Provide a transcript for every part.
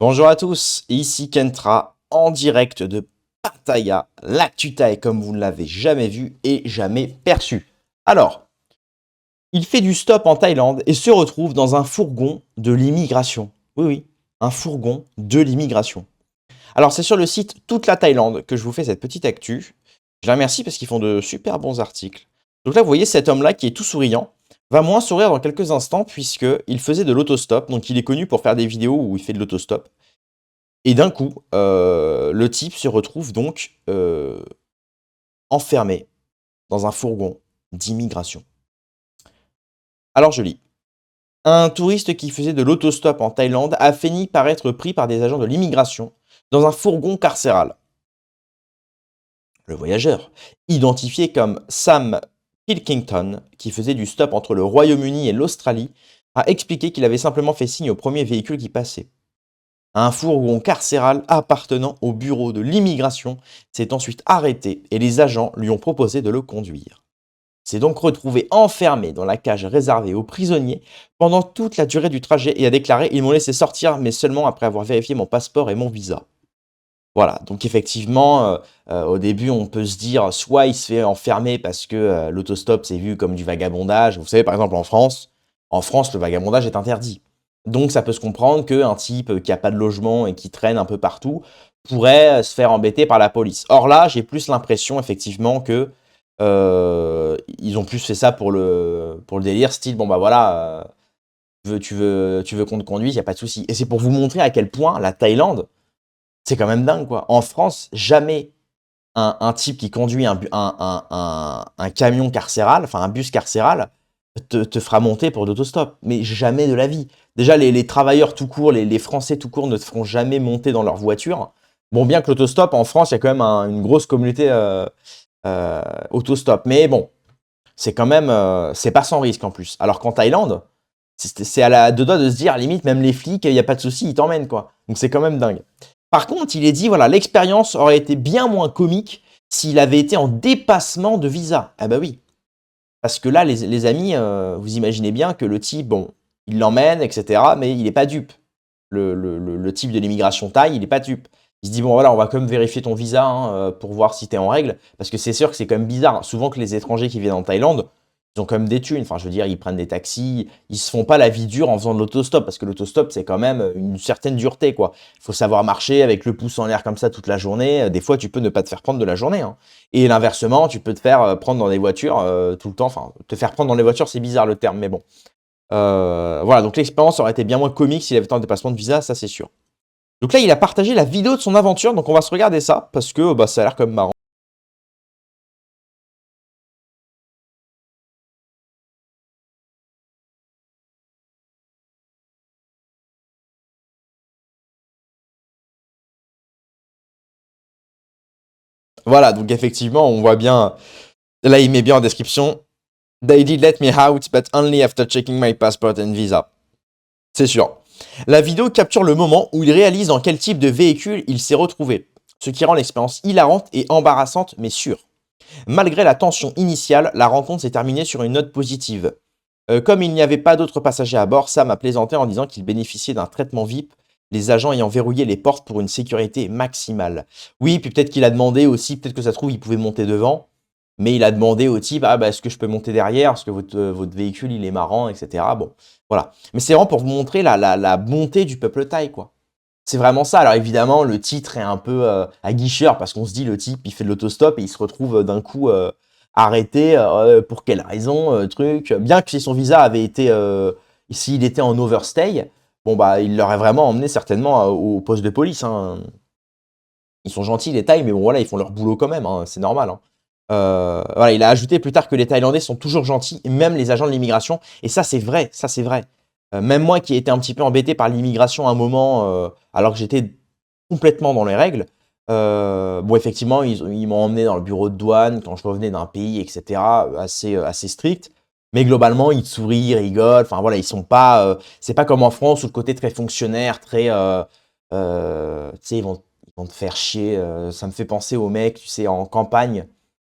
Bonjour à tous, ici Kentra, en direct de Pattaya, l'actu Thaï comme vous ne l'avez jamais vu et jamais perçu. Alors, il fait du stop en Thaïlande et se retrouve dans un fourgon de l'immigration. Oui, oui, un fourgon de l'immigration. Alors, c'est sur le site Toute la Thaïlande que je vous fais cette petite actu. Je les remercie parce qu'ils font de super bons articles. Donc là, vous voyez cet homme-là qui est tout souriant, va moins sourire dans quelques instants puisqu'il faisait de l'autostop. Donc, il est connu pour faire des vidéos où il fait de l'autostop. Et d'un coup, le type se retrouve donc enfermé dans un fourgon d'immigration. Alors je lis. Un touriste qui faisait de l'autostop en Thaïlande a fini par être pris par des agents de l'immigration dans un fourgon carcéral. Le voyageur, identifié comme Sam Pilkington, qui faisait du stop entre le Royaume-Uni et l'Australie, a expliqué qu'il avait simplement fait signe au premier véhicule qui passait. Un fourgon carcéral appartenant au bureau de l'immigration s'est ensuite arrêté et les agents lui ont proposé de le conduire. Il s'est donc retrouvé enfermé dans la cage réservée aux prisonniers pendant toute la durée du trajet et a déclaré: Ils m'ont laissé sortir, mais seulement après avoir vérifié mon passeport et mon visa. Voilà, donc effectivement, au début, on peut se dire soit il se fait enfermer parce que l'autostop c'est vu comme du vagabondage. Vous savez, par exemple, en France, le vagabondage est interdit. Donc ça peut se comprendre qu'un type qui a pas de logement et qui traîne un peu partout pourrait se faire embêter par la police. Or là, j'ai plus l'impression effectivement que ils ont plus fait ça pour le délire, style bon bah voilà, tu veux qu'on te conduise, y a pas de souci. Et c'est pour vous montrer à quel point la Thaïlande, c'est quand même dingue, quoi. En France, jamais un type qui conduit un camion carcéral, enfin un bus carcéral, te fera monter pour l'autostop. Mais jamais de la vie. Déjà, les travailleurs tout court, les Français tout court ne te feront jamais monter dans leur voiture. Bon, bien que l'autostop, en France, il y a quand même une grosse communauté autostop. Mais bon, c'est quand même, c'est pas sans risque en plus. Alors qu'en Thaïlande, c'est à la deux doigts de se dire, limite, même les flics, il n'y a pas de souci, ils t'emmènent, quoi. Donc c'est quand même dingue. Par contre, il est dit, voilà, l'expérience aurait été bien moins comique s'il avait été en dépassement de visa. Ah bah oui. Parce que là, les amis, vous imaginez bien que le type, bon, il l'emmène, etc., mais il n'est pas dupe. Le type de l'immigration thaï, il n'est pas dupe. Il se dit, bon voilà, on va quand même vérifier ton visa hein, pour voir si tu es en règle. Parce que c'est sûr que c'est quand même bizarre. Souvent que les étrangers qui viennent en Thaïlande, ils ont quand même des thunes. Enfin, je veux dire, ils prennent des taxis. Ils se font pas la vie dure en faisant de l'autostop. Parce que l'autostop, c'est quand même une certaine dureté, quoi. Il faut savoir marcher avec le pouce en l'air comme ça toute la journée. Des fois, tu peux ne pas te faire prendre de la journée, hein. Et l'inversement, tu peux te faire prendre dans des voitures tout le temps. Enfin, te faire prendre dans les voitures, c'est bizarre le terme, mais bon. Voilà, donc l'expérience aurait été bien moins comique s'il avait été en dépassement de visa, ça c'est sûr. Donc là, il a partagé la vidéo de son aventure, donc on va se regarder ça, parce que bah, ça a l'air comme marrant. Voilà, donc effectivement, on voit bien, là il met bien en description, They did let me out, but only after checking my passport and visa. C'est sûr. La vidéo capture le moment où il réalise dans quel type de véhicule il s'est retrouvé, ce qui rend l'expérience hilarante et embarrassante, mais sûre. Malgré la tension initiale, la rencontre s'est terminée sur une note positive. Comme il n'y avait pas d'autres passagers à bord, Sam a plaisanté en disant qu'il bénéficiait d'un traitement VIP, les agents ayant verrouillé les portes pour une sécurité maximale. Oui, puis peut-être qu'il a demandé aussi, peut-être que ça se trouve, il pouvait monter devant, mais il a demandé au type, ah bah est-ce que je peux monter derrière, parce que votre véhicule il est marrant, etc. Bon, voilà. Mais c'est vraiment pour vous montrer la bonté du peuple thaï, quoi. C'est vraiment ça. Alors évidemment, le titre est un peu aguicheur parce qu'on se dit le type, il fait de l'autostop et il se retrouve d'un coup arrêté. Pour quelle raison, truc. Bien que si son visa avait été, s'il était en overstay, bon bah il l'aurait vraiment emmené certainement au poste de police, hein. Ils sont gentils les Thaïs, mais bon voilà, ils font leur boulot quand même, hein, c'est normal, hein. Voilà, il a ajouté plus tard que les Thaïlandais sont toujours gentils, et même les agents de l'immigration. Et ça, c'est vrai, ça, c'est vrai. Même moi qui ai été un petit peu embêté par l'immigration à un moment, alors que j'étais complètement dans les règles, bon, effectivement, ils m'ont emmené dans le bureau de douane quand je revenais d'un pays, etc., assez strict. Mais globalement, ils te sourient, ils rigolent. Enfin, voilà, ils sont pas. C'est pas comme en France où le côté très fonctionnaire, très. Tu sais, ils vont te faire chier. Ça me fait penser aux mecs, tu sais, en campagne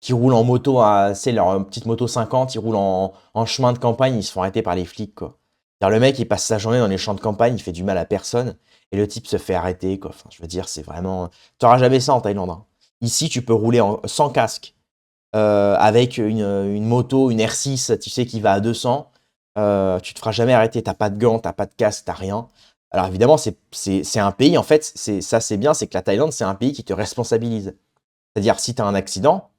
qui roulent en moto, c'est leur petite moto 50, ils roulent en chemin de campagne, ils se font arrêter par les flics, quoi. C'est-à-dire, le mec, il passe sa journée dans les champs de campagne, il fait du mal à personne, et le type se fait arrêter, quoi. Enfin, je veux dire, c'est vraiment... Tu n'auras jamais ça en Thaïlande, hein. Ici, tu peux rouler sans casque, avec une moto, une R6, tu sais, qui va à 200. Tu te feras jamais arrêter. T'as pas de gants, t'as pas de casque, t'as rien. Alors évidemment, c'est un pays, en fait, ça c'est bien, c'est que la Thaïlande, c'est un pays qui te responsabilise. C'est-à-dire, si tu as un accident,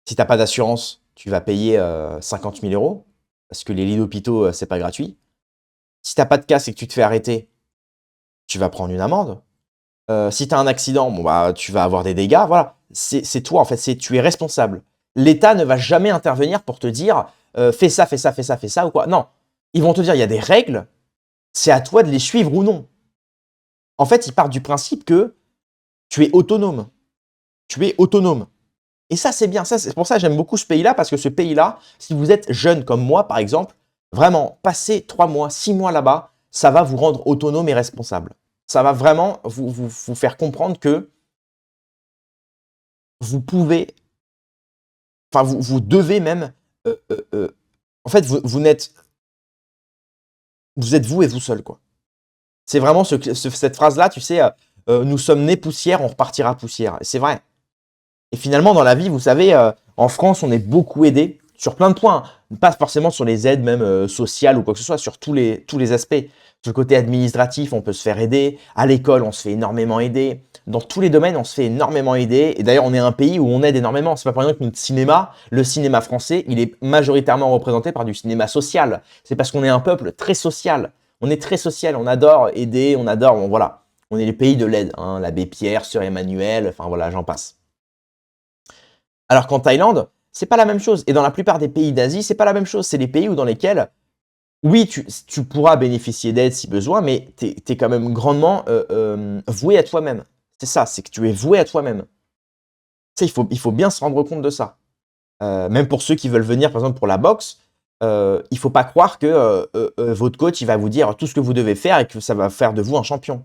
si t'as pas d'assurance, tu vas payer 50 000 euros, parce que les lits d'hôpitaux, c'est pas gratuit. Si t'as pas de casque et que tu te fais arrêter, tu vas prendre une amende. Si tu as un accident, bon, bah, tu vas avoir des dégâts. Voilà, c'est toi, en fait, tu es responsable. L'État ne va jamais intervenir pour te dire fais ça, fais ça, fais ça, fais ça ou quoi. Non, ils vont te dire il y a des règles, c'est à toi de les suivre ou non. En fait, ils partent du principe que tu es autonome. Tu es autonome. Et ça, c'est bien. C'est pour ça que j'aime beaucoup ce pays-là, parce que ce pays-là, si vous êtes jeune comme moi, par exemple, vraiment, passer 3 mois, 6 mois là-bas, ça va vous rendre autonome et responsable. Ça va vraiment vous faire comprendre que vous pouvez, enfin, vous devez même, en fait, vous êtes vous et vous seul, quoi. C'est vraiment cette phrase-là, tu sais, nous sommes nés poussière, on repartira poussière. Et c'est vrai. Et finalement, dans la vie, vous savez, en France, on est beaucoup aidé sur plein de points. Pas forcément sur les aides même sociales ou quoi que ce soit, sur tous les aspects. Sur le côté administratif, on peut se faire aider. À l'école, on se fait énormément aider. Dans tous les domaines, on se fait énormément aider. Et d'ailleurs, on est un pays où on aide énormément. C'est pas pour rien que notre cinéma, le cinéma français, il est majoritairement représenté par du cinéma social. C'est parce qu'on est un peuple très social. On est très social, on adore aider, on adore, bon, voilà. On est les pays de l'aide, hein, l'abbé Pierre, Sœur Emmanuel, enfin voilà, j'en passe. Alors qu'en Thaïlande, c'est pas la même chose. Et dans la plupart des pays d'Asie, c'est pas la même chose. C'est les pays dans lesquels, oui, tu pourras bénéficier d'aide si besoin, mais tu es quand même grandement voué à toi-même. C'est ça, c'est que tu es voué à toi-même. Ça, il faut bien se rendre compte de ça. Même pour ceux qui veulent venir, par exemple, pour la boxe, il faut pas croire que votre coach il va vous dire tout ce que vous devez faire et que ça va faire de vous un champion.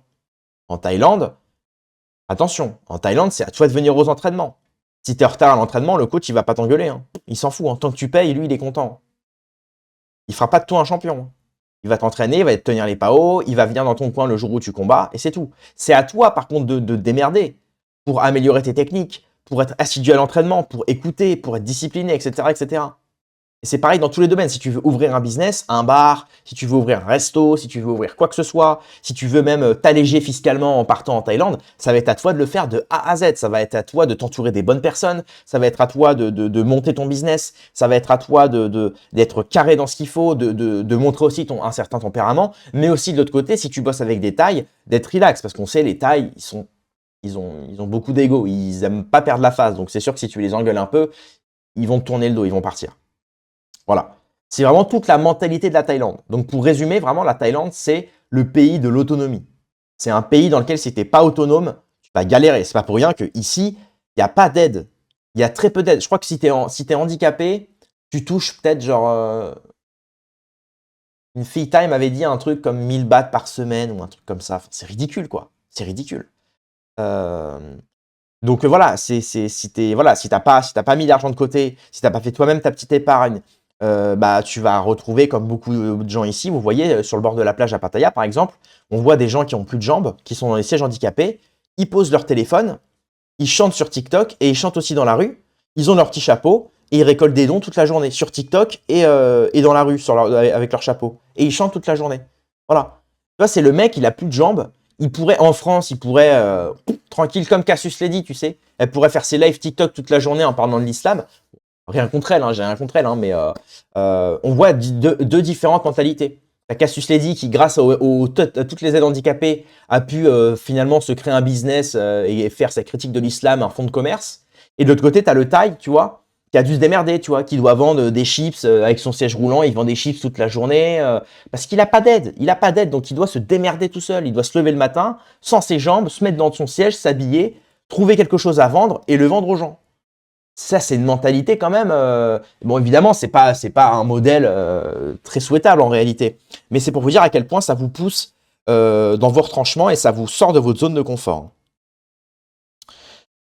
En Thaïlande, attention, en Thaïlande, c'est à toi de venir aux entraînements. Si tu es en retard à l'entraînement, le coach, il va pas t'engueuler, hein. Il s'en fout, hein. Tant que tu payes, lui, il est content. Il fera pas de toi un champion. Il va t'entraîner, il va te tenir les PAO, il va venir dans ton coin le jour où tu combats, et c'est tout. C'est à toi, par contre, de te démerder pour améliorer tes techniques, pour être assidu à l'entraînement, pour écouter, pour être discipliné, etc., etc. Et c'est pareil dans tous les domaines. Si tu veux ouvrir un business, un bar, si tu veux ouvrir un resto, si tu veux ouvrir quoi que ce soit, si tu veux même t'alléger fiscalement en partant en Thaïlande, ça va être à toi de le faire de A à Z. Ça va être à toi de t'entourer des bonnes personnes. Ça va être à toi de monter ton business. Ça va être à toi d'être carré dans ce qu'il faut, de montrer aussi un certain tempérament. Mais aussi de l'autre côté, si tu bosses avec des Thaïs, d'être relax. Parce qu'on sait, les Thaïs, ils ont beaucoup d'ego. Ils aiment pas perdre la face. Donc c'est sûr que si tu les engueules un peu, ils vont te tourner le dos, ils vont partir. Voilà. C'est vraiment toute la mentalité de la Thaïlande. Donc pour résumer, vraiment, la Thaïlande, c'est le pays de l'autonomie. C'est un pays dans lequel si tu n'es pas autonome, tu vas galérer. C'est pas pour rien qu'ici, il n'y a pas d'aide. Il y a très peu d'aide. Je crois que si tu es handicapé, tu touches peut-être genre... une fille Thaï m'avait dit un truc comme 1000 bahts par semaine ou un truc comme ça. Enfin, c'est ridicule, quoi. C'est ridicule. Donc voilà, si t'as pas mis d'argent de côté, si t'as pas fait toi-même ta petite épargne, bah tu vas retrouver comme beaucoup de gens ici. Vous voyez sur le bord de la plage à Pattaya par exemple, on voit des gens qui ont plus de jambes, qui sont dans les sièges handicapés. Ils posent leur téléphone, ils chantent sur TikTok et ils chantent aussi dans la rue. Ils ont leur petit chapeau et ils récoltent des dons toute la journée sur TikTok et dans la rue avec leur chapeau. Et ils chantent toute la journée. Voilà. Tu vois, c'est le mec, il a plus de jambes. Il pourrait, en France, tranquille comme Cassius l'a dit, tu sais. Elle pourrait faire ses lives TikTok toute la journée en parlant de l'islam. Rien contre elle, hein, j'ai rien contre elle, hein, mais on voit deux différentes mentalités. T'as Cassius Lady qui, grâce à toutes les aides handicapées, a pu finalement se créer un business et faire sa critique de l'islam, un fonds de commerce. Et de l'autre côté, t'as le Thaï, tu vois, qui a dû se démerder, tu vois, qui doit vendre des chips avec son siège roulant, il vend des chips toute la journée, parce qu'il n'a pas d'aide. Il n'a pas d'aide, donc il doit se démerder tout seul. Il doit se lever le matin, sans ses jambes, se mettre dans son siège, s'habiller, trouver quelque chose à vendre et le vendre aux gens. Ça, c'est une mentalité quand même. Bon, évidemment, c'est pas un modèle très souhaitable en réalité. Mais c'est pour vous dire à quel point ça vous pousse dans vos retranchements et ça vous sort de votre zone de confort.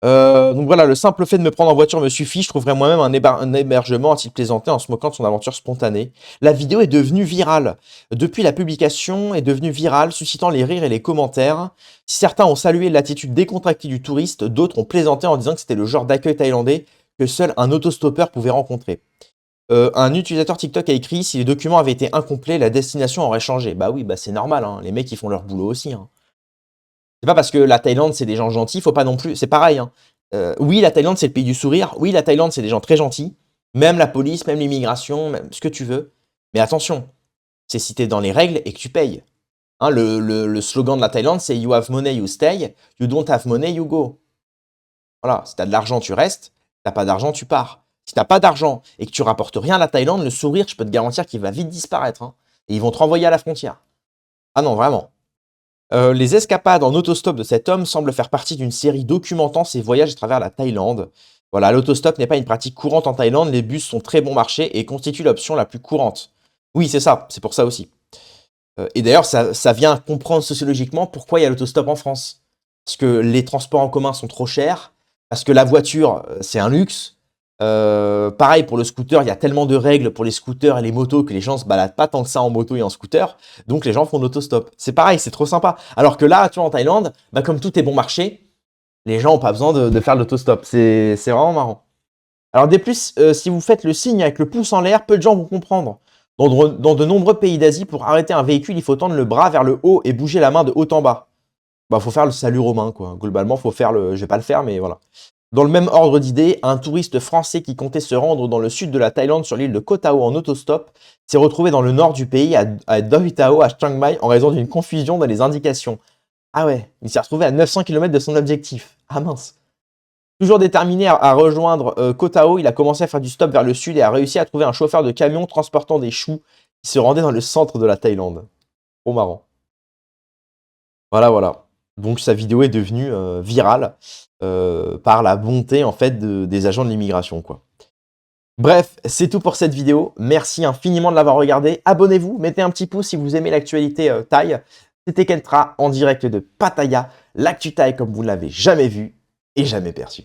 Donc voilà, le simple fait de me prendre en voiture me suffit. Je trouverais moi-même un hébergement, a-t-il plaisanté en se moquant de son aventure spontanée. La vidéo est devenue virale. Depuis la publication, est devenue virale, suscitant les rires et les commentaires. Si certains ont salué l'attitude décontractée du touriste, d'autres ont plaisanté en disant que c'était le genre d'accueil thaïlandais que seul un autostoppeur pouvait rencontrer. Un utilisateur TikTok a écrit: si les documents avaient été incomplets, la destination aurait changé. Bah oui, bah c'est normal, hein. Les mecs ils font leur boulot aussi, hein. C'est pas parce que la Thaïlande, c'est des gens gentils, faut pas non plus. C'est pareil, hein. Oui, la Thaïlande, c'est le pays du sourire. Oui, la Thaïlande, c'est des gens très gentils. Même la police, même l'immigration, même ce que tu veux. Mais attention, c'est si t'es dans les règles et que tu payes. Hein, le slogan de la Thaïlande, c'est You have money, you stay. You don't have money, you go. Voilà, si t'as de l'argent, tu restes. Si t'as pas d'argent, tu pars. Si t'as pas d'argent et que tu rapportes rien à la Thaïlande, le sourire, je peux te garantir qu'il va vite disparaître, hein. Et ils vont te renvoyer à la frontière. Ah non, vraiment. Les escapades en autostop de cet homme semblent faire partie d'une série documentant ses voyages à travers la Thaïlande. Voilà, l'autostop n'est pas une pratique courante en Thaïlande, les bus sont très bon marché et constituent l'option la plus courante. Oui, c'est ça, c'est pour ça aussi. Et d'ailleurs, ça vient comprendre sociologiquement pourquoi il y a l'autostop en France. Parce que les transports en commun sont trop chers, parce que la voiture, c'est un luxe. Pareil pour le scooter, il y a tellement de règles pour les scooters et les motos que les gens se baladent pas tant que ça en moto et en scooter, donc les gens font de l'autostop. C'est pareil, c'est trop sympa. Alors que là, tu vois, en Thaïlande, bah, comme tout est bon marché, les gens n'ont pas besoin de faire de l'autostop. C'est vraiment marrant. Alors des plus, si vous faites le signe avec le pouce en l'air, peu de gens vont comprendre. Dans de nombreux pays d'Asie, pour arrêter un véhicule, il faut tendre le bras vers le haut et bouger la main de haut en bas. Bah, faut faire le salut romain, quoi. Globalement, faut faire le. Je vais pas le faire, mais voilà. Dans le même ordre d'idée, un touriste français qui comptait se rendre dans le sud de la Thaïlande sur l'île de Koh Tao en autostop s'est retrouvé dans le nord du pays à Doi Tao, à Chiang Mai, en raison d'une confusion dans les indications. Ah ouais, il s'est retrouvé à 900 km de son objectif. Ah mince. Toujours déterminé à rejoindre Koh Tao, il a commencé à faire du stop vers le sud et a réussi à trouver un chauffeur de camion transportant des choux qui se rendait dans le centre de la Thaïlande. Trop marrant. Voilà, voilà. Donc sa vidéo est devenue virale par la bonté en fait des agents de l'immigration, quoi. Bref, c'est tout pour cette vidéo. Merci infiniment de l'avoir regardé. Abonnez-vous, mettez un petit pouce si vous aimez l'actualité Thaï. C'était Kentra en direct de Pattaya, l'actu Thaï comme vous ne l'avez jamais vu et jamais perçu.